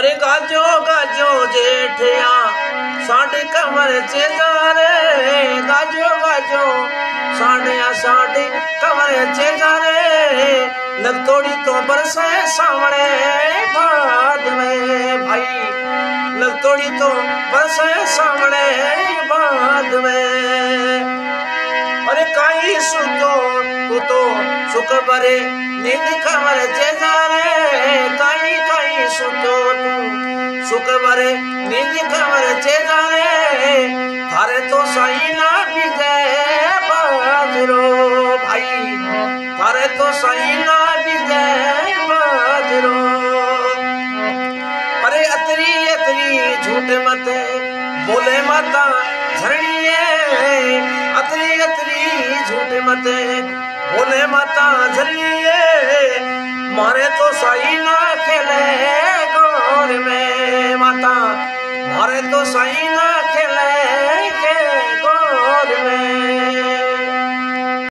अरे गाजो गाजो जेठिया साढ़े कमर चे जा रे गाजो गाजो साढ़िया साढ़े कमर चे जा रे लग तोड़ी तो बरसे सामने बाद में भाई लग तोड़ी तो बरसे सामने बाद में अरे काई सुतो तू तो सुख भरे नींद कमर चे जा रे काई काई सुतो तू सुख भरे नींद कमर चे जा रे थारे तो सही ना बिजे बाजरो भाई थारे तो सही ना बिजे बाजरो अरे अतरी अतरी झूठ मत बोले माता झरड़िए अतरी अतरी झूठ मत बोले माता झरड़िए मारे तो सही ना खेले गौर में माता मारे तो सही ना खेले